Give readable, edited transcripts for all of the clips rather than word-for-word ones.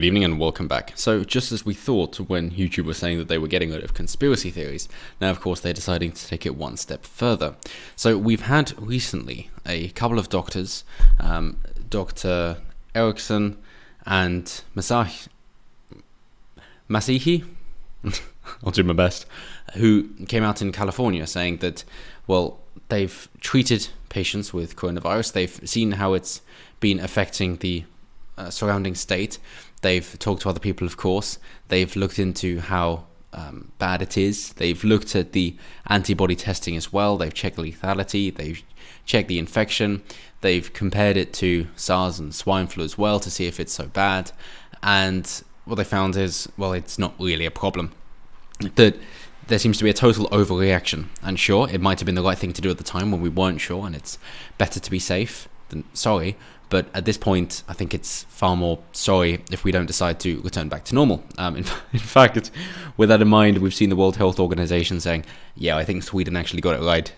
Good evening and welcome back. So just as we thought when YouTube was saying that they were getting rid of conspiracy theories, now of course they're deciding to take it one step further. So we've had recently a couple of doctors, Dr. Erickson and Masihi, I'll do my best, who came out in California saying that, well, they've treated patients with coronavirus, they've seen how it's been affecting the surrounding state. They've talked to other people, of course. They've looked into how bad it is. They've looked at the antibody testing as well. They've checked lethality. They've checked the infection. They've compared it to SARS and swine flu as well to see if it's so bad. And what they found is, well, it's not really a problem. That there seems to be a total overreaction. And sure, it might have been the right thing to do at the time when we weren't sure, and it's better to be safe than sorry. But at this point, I think it's far more sorry if we don't decide to return back to normal. In fact, with that in mind, we've seen the World Health Organization saying, yeah, I think Sweden actually got it right.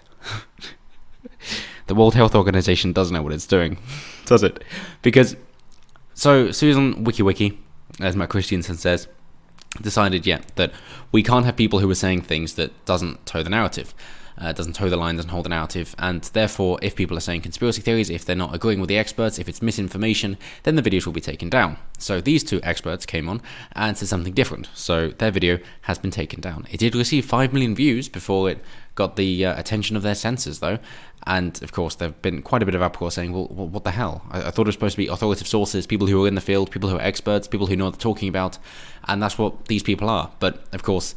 The World Health Organization doesn't know what it's doing, does it? Because, so Susan WikiWiki, as Matt Christiansen says, decided, that we can't have people who are saying things that doesn't toe the narrative. Doesn't toe the line, doesn't hold the narrative, and therefore if people are saying conspiracy theories, if they're not agreeing with the experts, if it's misinformation, then the videos will be taken down. So these two experts came on and said something different, so their video has been taken down. It did receive 5 million views before it got the attention of their censors though, and of course there have been quite a bit of uproar saying, well, what the hell? I thought it was supposed to be authoritative sources, people who are in the field, people who are experts, people who know what they're talking about, and that's what these people are. But of course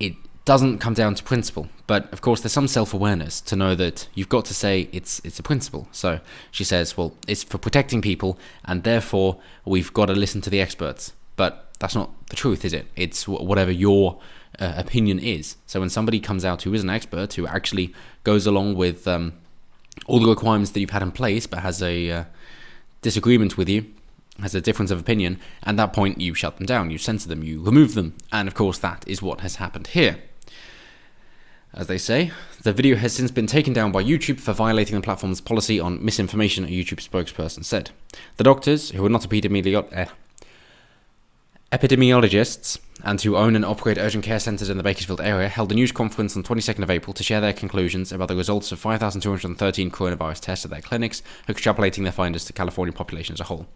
it doesn't come down to principle, but of course there's some self-awareness to know that you've got to say it's a principle. So she says, well, it's for protecting people and therefore we've got to listen to the experts, but that's not the truth, is it? It's whatever your opinion is. So when somebody comes out who is an expert, who actually goes along with all the requirements that you've had in place but has a disagreement with you, has a difference of opinion, at that point you shut them down, you censor them, you remove them, and of course that is what has happened here. As they say, the video has since been taken down by YouTube for violating the platform's policy on misinformation, a YouTube spokesperson said. The doctors, who are not epidemiologists and who own and operate urgent care centres in the Bakersfield area, held a news conference on 22nd of April to share their conclusions about the results of 5,213 coronavirus tests at their clinics, extrapolating their findings to California population as a whole.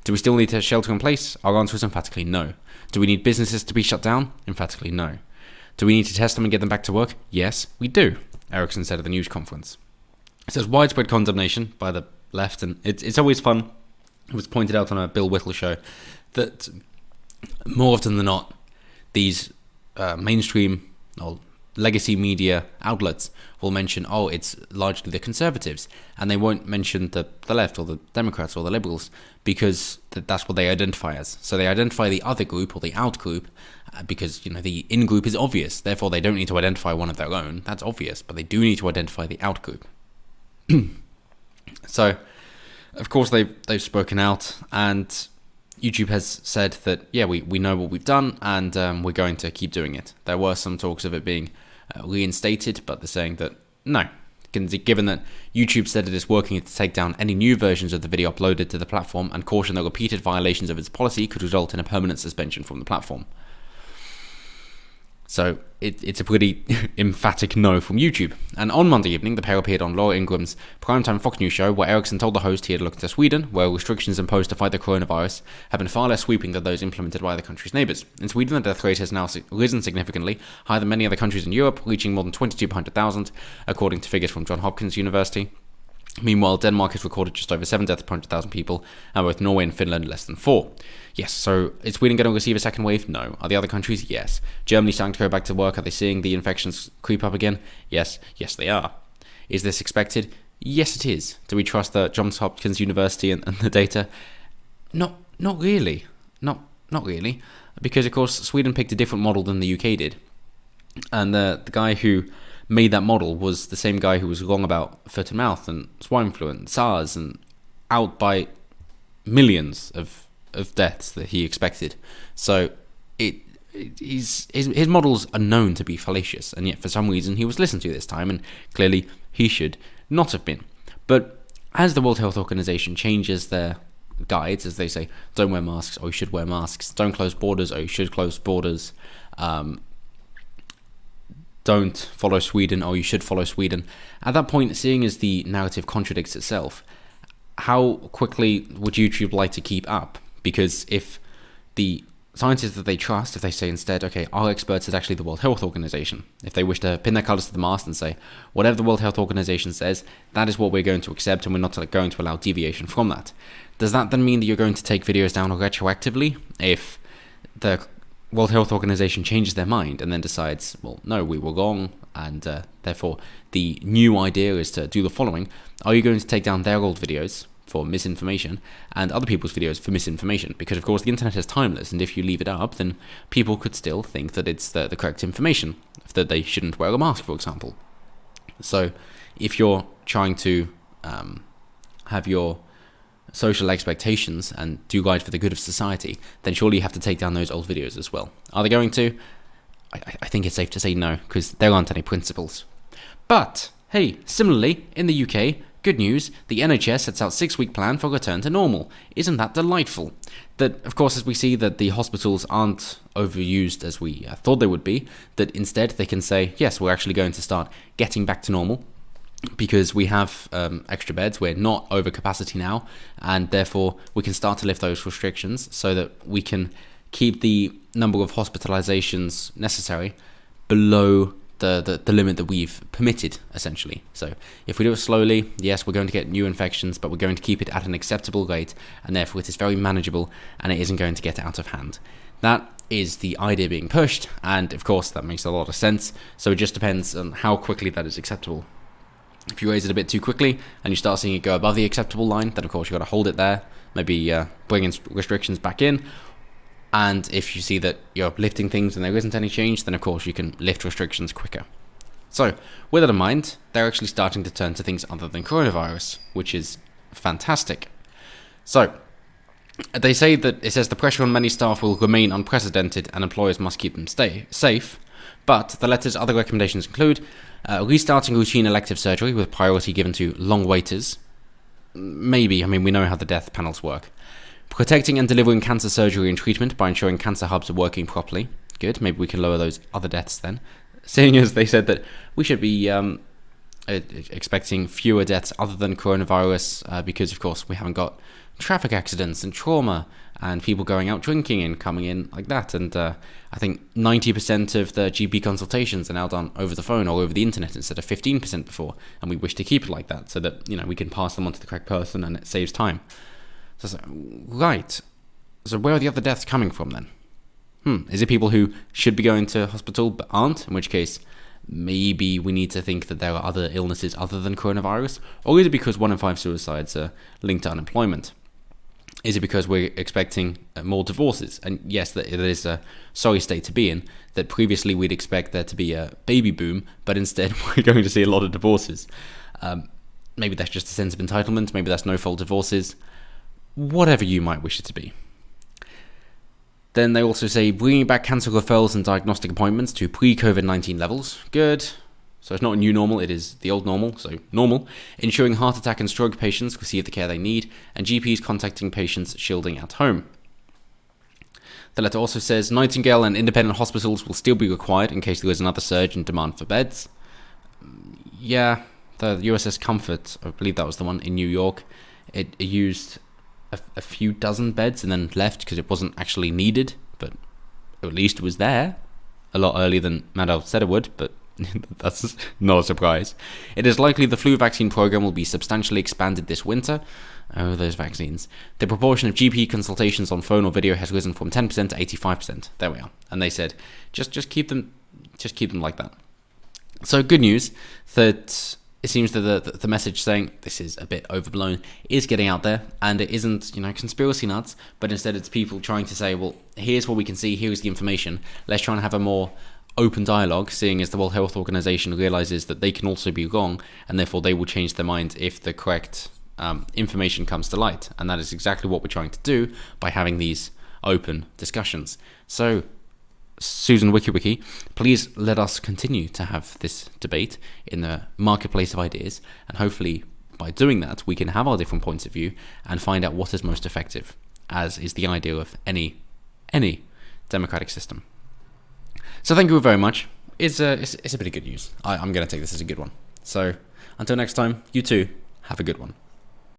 Do we still need to shelter in place? Our answer is emphatically no. Do we need businesses to be shut down? Emphatically no. Do we need to test them and get them back to work? Yes, we do, Erickson said at the news conference. It says widespread condemnation by the left, and it's always fun. It was pointed out on a Bill Whittle show that more often than not, these mainstream or legacy media outlets will mention, oh, it's largely the conservatives, and they won't mention the left or the Democrats or the liberals because that's what they identify as. So they identify the other group or the out group because, the in group is obvious. Therefore, they don't need to identify one of their own. That's obvious, but they do need to identify the out group. So, of course, they've spoken out, and YouTube has said that, we know what we've done, and we're going to keep doing it. There were some talks of it being reinstated, but they're saying that no, given that YouTube said it is working to take down any new versions of the video uploaded to the platform and caution that repeated violations of its policy could result in a permanent suspension from the platform. So it's a pretty emphatic no from YouTube. And on Monday evening, the pair appeared on Laura Ingram's primetime Fox News show, where Erickson told the host he had looked to Sweden, where restrictions imposed to fight the coronavirus have been far less sweeping than those implemented by the country's neighbours. In Sweden, the death rate has now risen significantly, higher than many other countries in Europe, reaching more than 2,200,000, according to figures from Johns Hopkins University. Meanwhile, Denmark has recorded just over 7 deaths per 100,000 people, and both Norway and Finland less than 4. Yes, so is Sweden going to receive a second wave? No. Are the other countries? Yes. Germany starting to go back to work? Are they seeing the infections creep up again? Yes. Yes, they are. Is this expected? Yes, it is. Do we trust the Johns Hopkins University and the data? Not really. Not really. Because, of course, Sweden picked a different model than the UK did. And the guy who made that model was the same guy who was wrong about foot and mouth and swine flu and SARS and out by millions of deaths that he expected. So his models are known to be fallacious, and yet for some reason he was listened to this time, and clearly he should not have been. But as the World Health Organization changes their guides, as they say, don't wear masks, or you should wear masks. Don't close borders, or you should close borders. Don't follow Sweden, or you should follow Sweden. At that point, seeing as the narrative contradicts itself, how quickly would YouTube like to keep up? Because if the scientists that they trust, if they say instead, okay, our experts is actually the World Health Organization, if they wish to pin their colors to the mast and say, whatever the World Health Organization says, that is what we're going to accept, and we're not going to allow deviation from that. Does that then mean that you're going to take videos down retroactively if the World Health Organization changes their mind and then decides, well, no, we were wrong, and therefore the new idea is to do the following? Are you going to take down their old videos for misinformation and other people's videos for misinformation? Because of course the internet is timeless, and if you leave it up, then people could still think that it's the correct information, that they shouldn't wear a mask, for example. So if you're trying to have your social expectations and do right for the good of society, then surely you have to take down those old videos as well. Are they going to? I think it's safe to say no, because there aren't any principles. But hey, similarly in the UK, good news, the NHS sets out 6-week plan for return to normal. Isn't that delightful? That, of course, as we see that the hospitals aren't overused as we thought they would be, that instead they can say, yes, we're actually going to start getting back to normal because we have extra beds, we're not over capacity now, and therefore we can start to lift those restrictions so that we can keep the number of hospitalizations necessary below the limit that we've permitted, essentially. So if we do it slowly, yes, we're going to get new infections, but we're going to keep it at an acceptable rate, and therefore it is very manageable, and it isn't going to get out of hand. That is the idea being pushed, and of course that makes a lot of sense. So it just depends on how quickly that is acceptable. If you raise it a bit too quickly and you start seeing it go above the acceptable line, then of course you've got to hold it there, maybe bring in restrictions back in. And if you see that you're lifting things and there isn't any change, then of course you can lift restrictions quicker. So with that in mind, they're actually starting to turn to things other than coronavirus, which is fantastic. So they say that it says the pressure on many staff will remain unprecedented and employers must keep them safe. But the letter's other recommendations include restarting routine elective surgery with priority given to long waiters. Maybe, we know how the death panels work. Protecting and delivering cancer surgery and treatment by ensuring cancer hubs are working properly. Good, maybe we can lower those other deaths then. Seeing as they said that we should be expecting fewer deaths other than coronavirus because, of course, we haven't got traffic accidents and trauma and people going out drinking and coming in like that. And I think 90% of the GP consultations are now done over the phone or over the internet instead of 15% before. And we wish to keep it like that so that, we can pass them on to the correct person and it saves time. So, right. So where are the other deaths coming from then? Is it people who should be going to hospital but aren't? In which case, maybe we need to think that there are other illnesses other than coronavirus? Or is it because 1 in 5 suicides are linked to unemployment? Is it because we're expecting more divorces? And yes, that it is a sorry state to be in, that previously we'd expect there to be a baby boom, but instead we're going to see a lot of divorces. Maybe that's just a sense of entitlement, maybe that's no-fault divorces. Whatever you might wish it to be. Then they also say bringing back cancer referrals and diagnostic appointments to pre-COVID-19 levels. Good. So it's not a new normal, it is the old normal, so normal. Ensuring heart attack and stroke patients receive the care they need, and GPs contacting patients shielding at home. The letter also says Nightingale and independent hospitals will still be required in case there is another surge in demand for beds. Yeah, the USS Comfort, I believe that was the one in New York, it used a few dozen beds and then left because it wasn't actually needed, but at least it was there a lot earlier than Maddow said it would, but that's not a surprise. It is likely the flu vaccine program will be substantially expanded this winter. Oh, those vaccines. The proportion of GP consultations on phone or video has risen from 10% to 85%. There we are. And they said, just keep them like that. So good news that it seems that the message saying this is a bit overblown is getting out there, and it isn't, conspiracy nuts, but instead it's people trying to say, well, here's what we can see, here's the information. Let's try and have a more open dialogue, seeing as the World Health Organization realizes that they can also be wrong, and therefore they will change their mind if the correct information comes to light. And that is exactly what we're trying to do by having these open discussions. So, Susan WikiWiki, please let us continue to have this debate in the marketplace of ideas, and hopefully by doing that, we can have our different points of view and find out what is most effective, as is the ideal of any democratic system. So thank you very much. It's a bit of good news. I'm going to take this as a good one. So until next time, you too, have a good one.